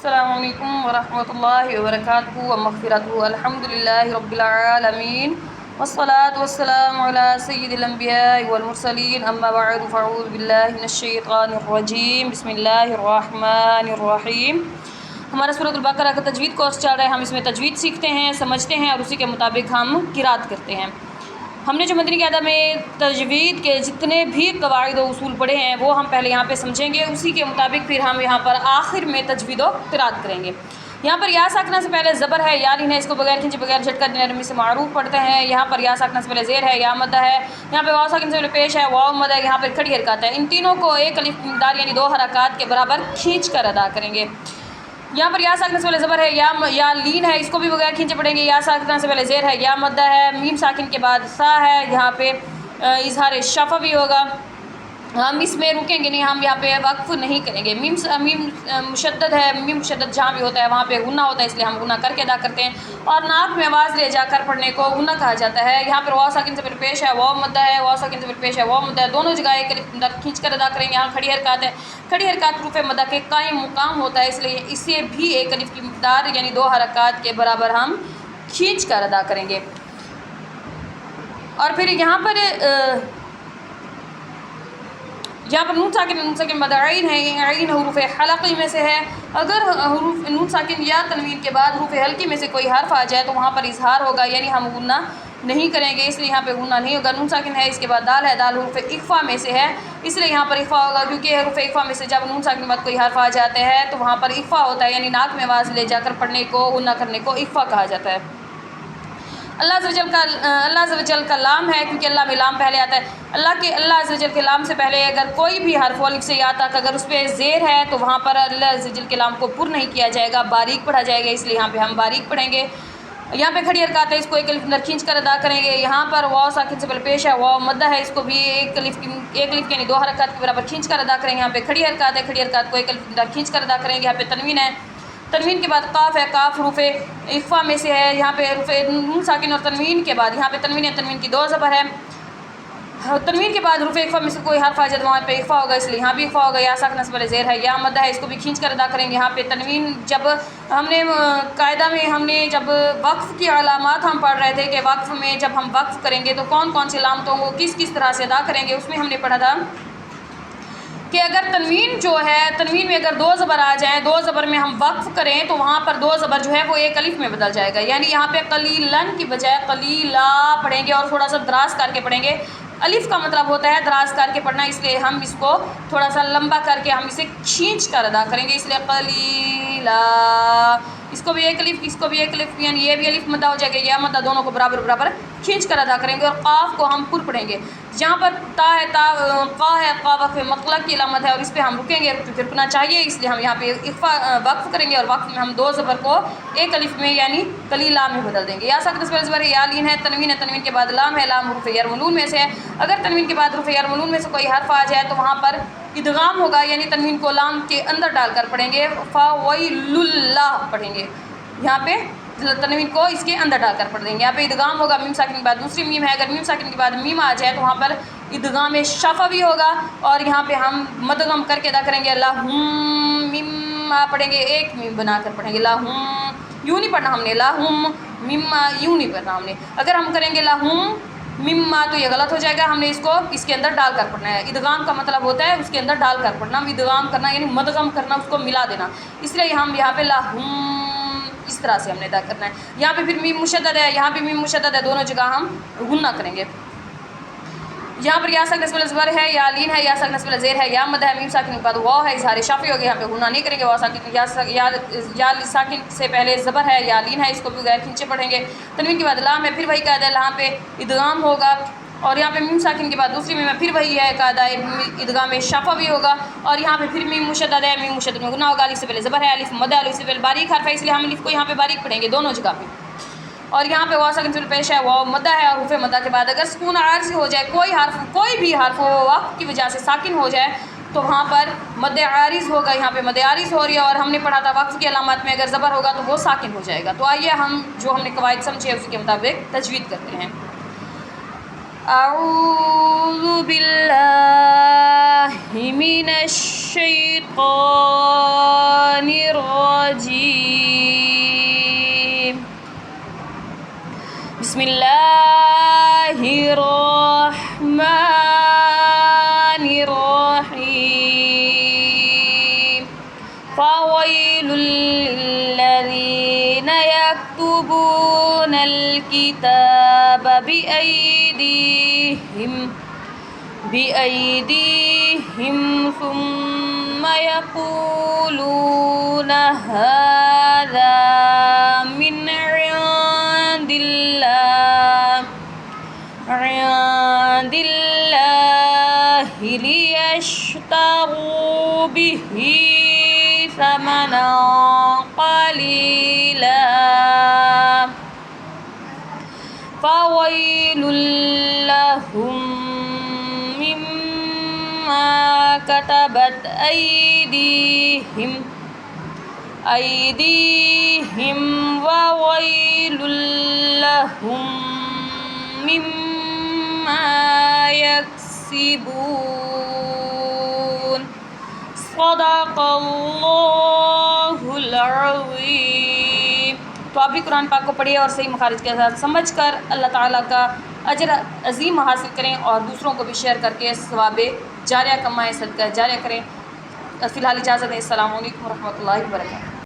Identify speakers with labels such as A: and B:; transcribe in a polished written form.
A: السلام علیکم ورحمۃ اللہ وبرکاتہ ومغفرتہ الحمدللہ رب العالمین والصلاة والسلام علی سید الانبیاء والمرسلین اما بعد فاعوذ باللہ من الشیطان الرجیم بسم اللہ الرحمن الرحیم۔ ہمارا سورۃ البقرہ کا تجوید کورس چل رہا ہے، ہم اس میں تجوید سیکھتے ہیں، سمجھتے ہیں اور اسی کے مطابق ہم قرات کرتے ہیں۔ ہم نے جو مدنی قاعدہ میں تجوید کے جتنے بھی قواعد و اصول پڑھے ہیں وہ ہم پہلے یہاں پہ سمجھیں گے، اسی کے مطابق پھر ہم یہاں پر آخر میں تجوید و قرات کریں گے۔ یہاں پر یا ساکنہ سے پہلے زبر ہے، یا لین ہے، اس کو بغیر کھنچے بغیر جھٹکا نرمی سے معروف پڑھتے ہیں۔ یہاں پر یا ساکنہ سے پہلے زیر ہے، یا مدہ ہے، یہاں پہ واو ساکن سے پہلے پیش ہے، واو مدہ ہے، یہاں پر کھڑی حرکات ہے۔ ان تینوں کو ایک الف کی مقدار یعنی 2 حرکات کے برابر کھینچ کر ادا کریں گے۔ یہاں پر یا ساکنہ سے پہلے زبر ہے، یا لین ہے، اس کو بھی بغیر کھینچے پڑھیں گے۔ یا ساکنہ سے پہلے زیر ہے، یا مدہ ہے، میم ساکن کے بعد سا ہے، یہاں پہ اظہار شفوی ہوگا۔ ہم اس میں رکیں گے نہیں، ہم یہاں پہ وقف نہیں کریں گے۔ میم مشدد ہے، میم مشدد جہاں بھی ہوتا ہے وہاں پہ غنہ ہوتا ہے، اس لیے ہم غنہ کر کے ادا کرتے ہیں، اور ناک میں آواز لے جا کر پڑھنے کو غنہ کہا جاتا ہے۔ یہاں پر واو ساکن سے پہلے پیش ہے، واو مدہ ہے، واو ساکن سے پہلے پیش ہے، واو مدہ ہے، دونوں جگہ ایک الف کھینچ کر ادا کریں گے۔ یہاں کھڑی حرکات ہے، کھڑی حرکات حروف مدہ کے قائم مقام ہوتا ہے، اس لیے اسے بھی ایک الف کی مقدار یعنی 2 حرکات کے برابر ہم کھینچ کر ادا کریں گے۔ اور پھر یہاں پر نون ساکن بعد عین ہے، عین حروف حلقی میں سے ہے۔ اگر حروف نون ساکن یا تنوین کے بعد حروف حلقی میں سے کوئی حرف آ جائے تو وہاں پر اظہار ہوگا، یعنی ہم غنہ نہیں کریں گے، اس لیے یہاں پہ غنہ نہیں ہوگا۔ نون ساکن ہے، اس کے بعد دال ہے، دال حروف اخفا میں سے ہے، اس لیے یہاں پر اخفا ہوگا، کیونکہ حروف اخفا میں سے جب نون ساکن کے بعد کوئی حرف آ جاتے ہیں تو وہاں پر اخفا ہوتا ہے، یعنی ناک میں آواز لے جا کر پڑھنے کو غنہ کرنے کو اخفا کہا جاتا ہے۔ اللہ عز و جل کا لام ہے، کیونکہ اللہ میں لام پہلے آتا ہے۔ اللہ عز و جل کے لام سے پہلے اگر کوئی بھی حرف الف سے یا تک اگر اس پہ زیر ہے تو وہاں پر اللہ عز و جل کے لام کو پر نہیں کیا جائے گا، باریک پڑھا جائے گا، اس لیے یہاں پہ ہم باریک پڑھیں گے۔ یہاں پہ کھڑی حرکات ہے، اس کو ایک الف اندر کھینچ کر ادا کریں گے۔ یہاں پر واو ساکن سے پہلے پیش ہے، واو مدہ ہے، اس کو بھی ایک الف یعنی 2 حرکات کے برابر کھینچ کر ادا کریں گے۔ یہاں پہ کھڑی حرکات ہے، کھڑی حرکات کو ایک الف اندر کھینچ کر ادا کریں گے۔ یہاں پہ تنوین ہے، تنوین کے بعد قاف ہے، قاف حروف اخفا میں سے ہے۔ یہاں پہ حروف نون ساکن اور تنوین کے بعد یہاں پہ تنوین ہے، تنوین کی 2 زبر ہے۔ تنوین کے بعد حروف اخفا میں سے کوئی حرف آ جائے تو وہاں پہ اخفا ہوگا، اس لیے یہاں بھی اخفا ہوگا۔ یا ساکنہ سے پہلے زیر ہے، یا مدہ ہے، اس کو بھی کھینچ کر ادا کریں گے۔ یہاں پہ تنوین جب ہم نے قاعدہ میں ہم نے جب وقف کی علامات ہم پڑھ رہے تھے کہ وقف میں جب ہم وقف کریں گے تو کون کون سی علامتوں کو کس طرح سے ادا کریں گے، اس میں ہم نے پڑھا تھا کہ اگر تنوین جو ہے، تنوین میں اگر 2 زبر آ جائیں، 2 زبر میں ہم وقف کریں تو وہاں پر 2 زبر جو ہے وہ ایک الف میں بدل جائے گا، یعنی یہاں پہ قلیلن کی بجائے قلیلا پڑھیں گے اور تھوڑا سا دراز کر کے پڑھیں گے۔ الف کا مطلب ہوتا ہے دراز کر کے پڑھنا، اس لیے ہم اس کو تھوڑا سا لمبا کر کے ہم اسے کھینچ کر ادا کریں گے، اس لیے قلیلا، اس کو بھی ایک الف، اس کو بھی ایک الف، یعنی یہ بھی الف مدہ ہو جائے گا، یہ مدہ دونوں کو برابر برابر کھینچ کر ادا کریں گے۔ اور قاف کو ہم پر پڑھیں گے۔ جہاں پر تا ہے، قا ہے، قا وقف مطلق کی علامت ہے اور اس پہ ہم رکیں گے، پھر رکنا چاہیے، اس لیے ہم یہاں پہ اخفا وقف کریں گے، اور وقف میں ہم 2 زبر کو ایک الف میں یعنی قلیلا میں بدل دیں گے۔ یا ساکنہ سے پہلے زبر ہے، یا لین ہے، تنوین ہے، تنوین کے بعد لام ہے، لام حروف یرملون میں سے ہے۔ اگر تنوین کے بعد حروف یرملون میں سے کوئی حرف آ جائے تو وہاں پر ادغام ہوگا، یعنی تنوین کو لام کے اندر ڈال کر پڑھیں گے، فویل اللہ پڑھیں گے، یہاں پہ تنوین کو اس کے اندر ڈال کر پڑھ دیں گے۔ یہاں پہ ادغام ہوگا، میم ساکن کے بعد دوسری میم ہے، اگر میم ساکن کے بعد میم آ جائے تو وہاں پر ادغام شفوی ہوگا، اور یہاں پہ ہم مدغم کر کے ادا کریں گے، لہم مما پڑھیں گے، ایک میم بنا کر پڑھیں گے، لہم، یوں نہیں پڑھنا ہم نے، لہم مما یوں نہیں پڑھنا ہم نے۔ اگر ہم کریں گے لہم مما تو یہ غلط ہو جائے گا، ہم نے اس کو اس کے اندر ڈال کر پڑھنا ہے۔ ادغام کا مطلب ہوتا ہے اس کے اندر ڈال کر پڑھنا، ادغام کرنا یعنی مدغم کرنا، اس کو ملا دینا، اس لیے ہم یہاں پہ لہم اس طرح سے ہم نے ادا کرنا ہے۔ یہاں پہ پھر میم مشدد ہے، یہاں پہ میم مشدد ہے، دونوں جگہ ہم غنہ کریں گے۔ یہاں پر یا ساکنہ سے پہلے زبر ہے، یا لین ہے، یا ساکنہ سے پہلے زیر ہے، یا مدہ ہے، میم ساکن کے بعد واو ہے، اظہار شفوی ہو گیا، یہاں پہ غنہ نہیں کریں گے۔ واو ساکن یا ساکن سے پہلے زبر ہے، یا لین ہے، اس کو بھی غیر کھینچے پڑھیں گے۔ تنوین کے بعد لام ہے، پھر وہی قاعدہ ہے، یہاں پہ ادغام ہوگا، اور یہاں پہ میم ساکن کے بعد دوسری میم ہے، پھر وہی ہے قاعدہ ادغام شفوی ہوگا، اور یہاں پہ پھر میم مشدد ہے، میم مشدد میں غنہ ہوگا۔ الف سے پہلے زبر ہے، الف مدہ، الف سے پہلے باریک حرف ہے، اس لیے ہم الف کو یہاں پہ باریک پڑھیں گے دونوں جگہ پہ۔ اور یہاں پہ واو ساکن سے پیش ہے، واو مدہ ہے، اور حروف مدہ کے بعد اگر سکون عارضی ہو جائے، کوئی بھی حرف وقف کی وجہ سے ساکن ہو جائے تو وہاں پر مد عارض ہوگا، یہاں پہ مد عارض ہو رہی ہے، اور ہم نے پڑھا تھا وقف کی علامات میں اگر زبر ہوگا تو وہ ساکن ہو جائے گا۔ تو آئیے ہم جو ہم نے قواعد سمجھے اسی کے مطابق تجوید کرتے ہیں۔ اعوذ باللہ من الشيطان الرجيم. بسم الله الرحمن الرحيم. فويل للذين يكتبون الكتاب بأيديهم ثم يقولون هذا من عند الله ليشتروا به ثمنا قليلا. فويل لهم مما كتبت أيديهم وويل لهم مما يكسبون. صدق اللہ العظیم. تو آپ بھی قرآن پاک کو پڑھیے اور صحیح مخارج کے ساتھ سمجھ کر اللہ تعالیٰ کا اجر عظیم حاصل کریں اور دوسروں کو بھی شیئر کر کے ثواب جاریہ کمائیں، صدقہ جاریہ کریں. فی الحال اجازت ہے. السلام علیکم ورحمۃ اللہ وبرکاتہ.